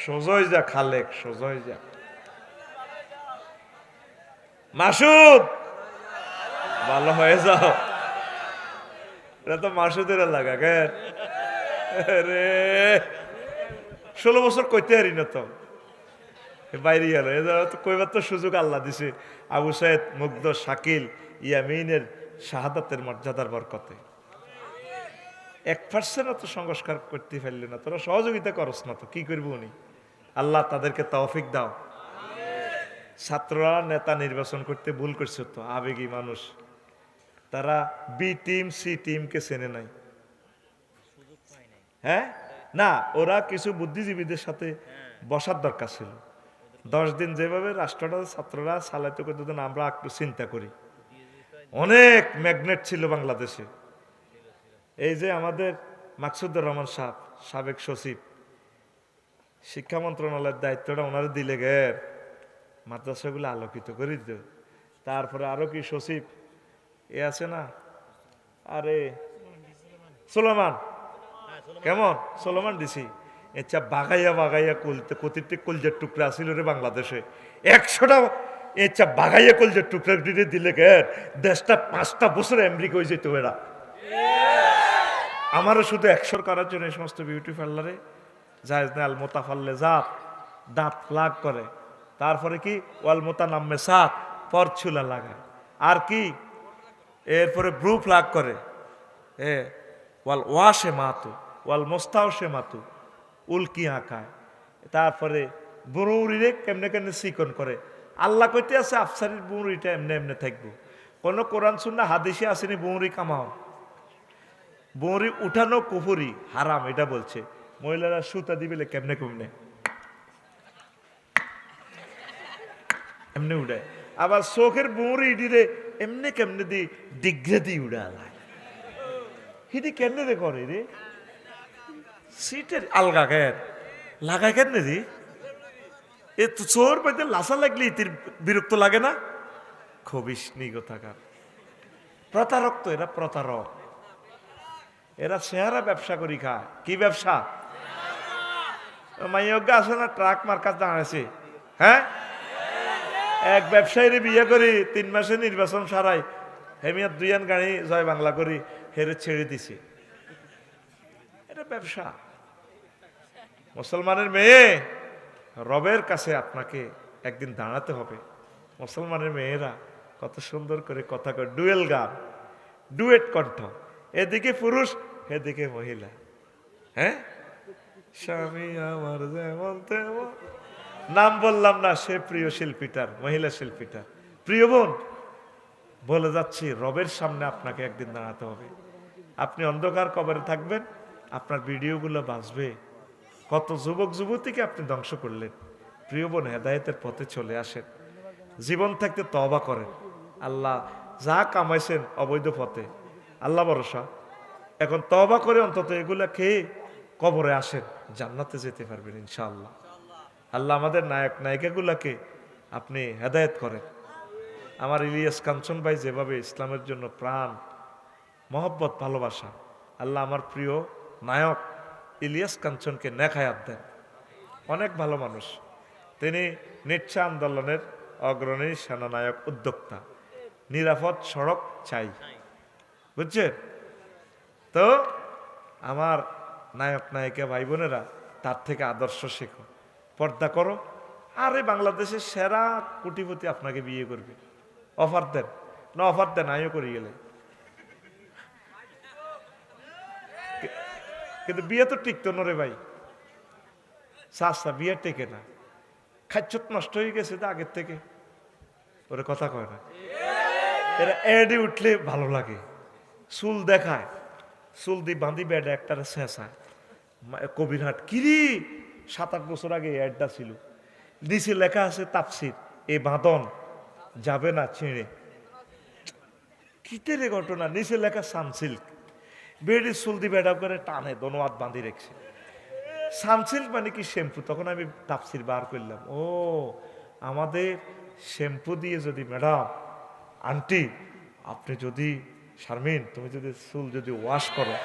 সোজই যা খালেক, সোজই যা। মাসুদ ভালো হয়ে যাও। এটা তো মাসুদের লাগা কেন রে, 16 বছর কইতে হারি না তো বাইরে গেল। তো কইবার তো সুযোগ আল্লাহ দিছে। আবু সাইদ, মুগ্ধ, শাকিল, ইয়ামিনের শাহাদাতের মর্যাদার বরকতে 1% তো সংস্কার করতে পারলি না, তোরা সহযোগিতা করস না তো কি করবো উনি। আল্লাহ তাদেরকে তৌফিক দাও। ছাত্ররা নেতা নির্বাচন করতে ভুল করছে তো, আবেগী মানুষ, তারা বি টিম সি টিমকে চেনে নাই। হ্যাঁ না, ওরা কিছু বুদ্ধিজীবীদের সাথে বসার দরকার ছিল। 10 দিন যেভাবে রাষ্ট্রটা ছাত্ররা চালাইতে করতে, আমরা একটু চিন্তা করি। অনেক ম্যাগনেট ছিল বাংলাদেশে। এই যে আমাদের মাকসুদুর রহমান সাহেব, সাবেক সচিব, শিক্ষা মন্ত্রণালয়ের দায়িত্বটা ওনারা দিলে গের মাদ্রাসাগুলো আলোকিত করে দিত। তারপরে আরো কি সচিব এ আছে না, আরে সোলোমান, কেমন সোলোমান দিছি, আচ্ছা বাগাইয়া বাগাইয়া কলতে কতিটি কলজের টুকরা আসিল রে বাংলাদেশে, 100টা আচ্ছা বাগাইয়া কলজের টুকরা দিলে গের দেশটা 5টা বছর আমেরিকা হয়ে যেত। এরা আমারও শুধু 100 করার জন্য এই সমস্ত বিউটি পার্লারে জায়েজ না, আল মোতা ফাল্লে জাত, দাঁত লাগ করে, তারপরে কি ওয়াল মোতা নামে সাত পর ছুলা লাগায়, আর কি এরপরে ব্রু ফ্লাগ করে, ওয়াল ওয়াশে মাতু ওয়াল মোস্তাও সে মাতু উল্কি আঁকায়, তারপরে বুড়ুরিরে কেমনে কেমনে চিকন করে। আল্লাহ কইতে আছে আফসারির বুড়িটা এমনি এমনি থাকবো। কোনো কোরআন সুন্নাহ হাদিসে আসেনি বুড়ি কামাও, বুড়ি উঠানো কুফুরি হারাম, এটা বলছে। মহিলারা সুতা দিবে কেমনে কেমনে এমনি উড়ায়, আবার চোখের বুড়ি ইডিরে এমনি কেমনে দি ডিগ্রে দি উড়ালায়, হিদি কেমনে রে করে রে, সিটের আলগা কেন লাগায় কেন রে, এ তো চোর পাইতে লাসা লাগলে ইতির বিরক্ত লাগে না? খবিস নিগো থাকার প্রতারক তো এরা, প্রতারক এরা, চেহারা ব্যবসা করি খায়। কি ব্যবসা? মাইয়জ্ঞা আছে না, ট্রাক মার্কাজ দাঁড়াইছে। হ্যাঁ, এক ব্যবসায়ীর বিয়ে করি 3 মাসে নির্বাচন সারাই হেমিয়া 2 গাড়ি জয় বাংলা করি হেরে ছেড়ে দিছি। এটা ব্যবসা। মুসলমানের মেয়ে, রবের কাছে আপনাকে একদিন দাঁড়াতে হবে। মুসলমানের মেয়েরা কত সুন্দর করে কথা কয়, ডুয়েল গান, ডুয়েট কণ্ঠ, এদিকে পুরুষ এদিকে মহিলা। হ্যাঁ, স্বামী আমার যেমন তেমন, নাম বললাম না, সে প্রিয় শিল্পীটার, মহিলা শিল্পীটার। প্রিয় বোন, বলে যাচ্ছি রবের সামনে আপনাকে একদিন দাঁড়াতে হবে। আপনি অন্ধকার কবরে থাকবেন, আপনার ভিডিওগুলো বাঁচবে। কত যুবক যুবতীকে আপনি ধ্বংস করলেন। প্রিয় বোন, হেদায়েতের পথে চলে আসেন, জীবন থাকতে তওবা করেন। আল্লাহ যা কামাইছেন অবৈধ পথে, আল্লাহ ভরসা, এখন তওবা করে অন্তত এগুলা খেয়ে কবরে আসেন, জান্নাতে যেতে পারবেন ইনশাআল্লাহ। আল্লাহ আমাদের নায়ক নায়িকাগুলাকে আপনি হেদায়েত করেন। আমার ইলিয়াস কাঞ্চন ভাই যেভাবে ইসলামের জন্য প্রাণ মহব্বত ভালোবাসা, আল্লাহ আমার প্রিয় নায়ক ইলিয়াস কাঞ্চনকে নেক হায়াত দেন। অনেক ভালো মানুষ তিনি, নিচ্ছা আন্দোলনের অগ্রণী সেনানায়ক, উদ্যোক্তা। নিরাপদ সড়ক চাই, বুঝছেন তো? আমার নায়ক নায়িকা ভাই বোনেরা, তার থেকে আদর্শ শেখো, পর্দা করো। আরে বাংলাদেশের সেরা কোটিপতি আপনাকে বিয়ে করবে, অফার দেন না, অফার দেন, আমিও করি গেলে। কিন্তু বিয়ে তো টিকতো না রে ভাই, বিয়ে টেকে না, খাচ্ছত নষ্ট হয়ে গেছে তো আগের থেকে, ওরা কথা কয় না। এরা এডে উঠলে ভালো লাগে, চুল দেখায়, চুল দিয়ে বাঁধি বেড়ে একটা শেষায়। কবিরহাট কিরি 7-8 বছর আগে অ্যাডটা ছিল, নিচে লেখা আছে তাফসির, এ বাঁধন যাবে না ছিঁড়ে। কিতেরে ঘটনা, নিচে লেখা সানসিল্ক, বেড়ে চুল দিয়ে বেড়া করে টানে দনোয়াত বাঁধি রেখেছে। সানসিল্ক মানে কি শ্যাম্পু। তখন আমি তাফসির বার করলাম, ও আমাদের শ্যাম্পু দিয়ে যদি, ম্যাডাম আন্টি আপনি যদি, শারমিন তুমি যদি চুল যদি ওয়াশ করো,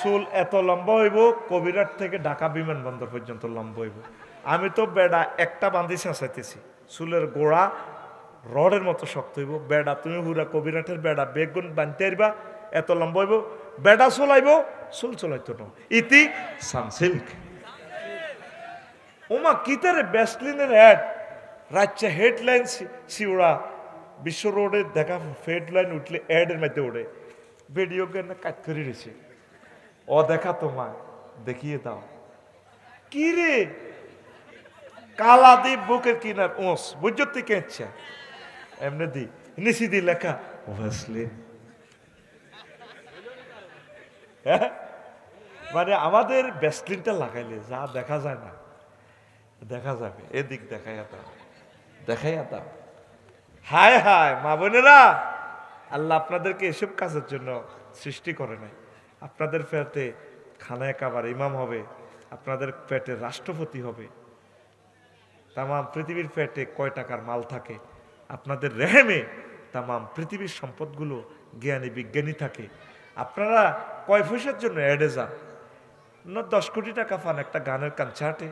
চুল এত লম্বা হইব কবিরাট থেকে ঢাকা বিমানবন্দর পর্যন্ত লম্বা হইব। আমি তো বেড়া একটা বান্ধি চেঁচাইতেছি, চুলের গোড়া রডের মতো শক্ত হইব। বেড়া তুমি হুরা কবিরাটের বেড়া বেগুন বানতে পারবা, এত লম্বা হইব। বেড়া চলাইব, চুল চলাইতো না। ইতি সানসিল্ক। ওমা কিতারে ব্যাসলিনের অ্যাড, রাজ্যে হেডলাইন শিওড়া, বিশ্ব রোডে দেখা হেডলাইন উঠলে অ্যাডের মধ্যে ওঠে। ভিডিও গেমে কাজ করে রয়েছে, ও দেখা তোমায় দেখিয়ে দাও। কি রে কালা দি বুকের কিনার ওস বুঝতে কেঁচছে এমনি দি নিচি দি লেখা ভ্যাসলিন। মানে আমাদের ভ্যাসলিনটা লাগাইলে যা দেখা যায় না দেখা যাবে। এদিক দেখাইয়া দাও, দেখাইয়া দাও। হায় হায় মা বোনেরা, আল্লাহ আপনাদেরকে এসব কাজের জন্য সৃষ্টি করে নাই। আপনাদের পেটে খানায় কাবার ইমাম হবে, আপনাদের পেটে রাষ্ট্রপতি হবে। তামাম পৃথিবীর পেটে কয় টাকার মাল থাকে, আপনাদের রেহেমে তামাম পৃথিবীর সম্পদগুলো জ্ঞানী বিজ্ঞানী থাকে। আপনারা কয় পয়সার জন্য অ্যাডে যান না, 10 কোটি টাকা পান একটা গানের কনসার্টে,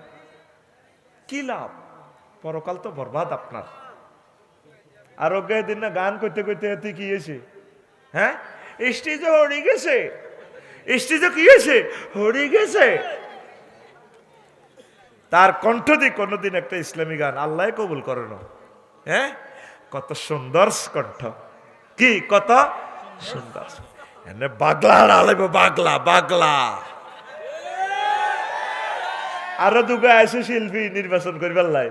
কি লাভ? পরকাল তো বরবাদ আপনার। আর অজ্ঞায় দিন না গান করতে করতে এতে কি হয়েছে? হ্যাঁ, স্টেজে হরি গেছে, স্টেজে কি হয়েছে? হরি গেছে। তার কণ্ঠ দিয়ে কোনোদিন একটা ইসলামী গান আল্লাহ কবুল করে না। হ্যাঁ, কত সুন্দর কণ্ঠ, কি কত সুন্দর। এনে বাগলা আলাইব, বাগলা বাগলা। আরো দুগা আছে শিল্পী নির্বাচন করিবার লাই,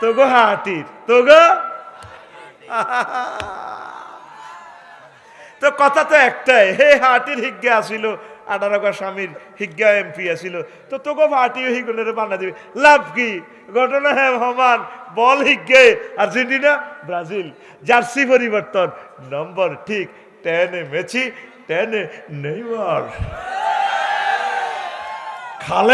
তো গো হাটির তো গো। তো কথা তো একটাই, হে হাটির হিজ্ঞা আসিল 18 স্বামীর হিজ্ঞা এমপি আসিল, তো তোকে হাটিও হিগুনের বানা দিবে, লাভ কি? ঘটনা হ্যাঁ সমান, বল হিজ্ঞে আর্জেন্টিনা ব্রাজিল, জার্সি পরিবর্তন, নম্বর ঠিক, 10 মেসি 10 নেইমার। খালে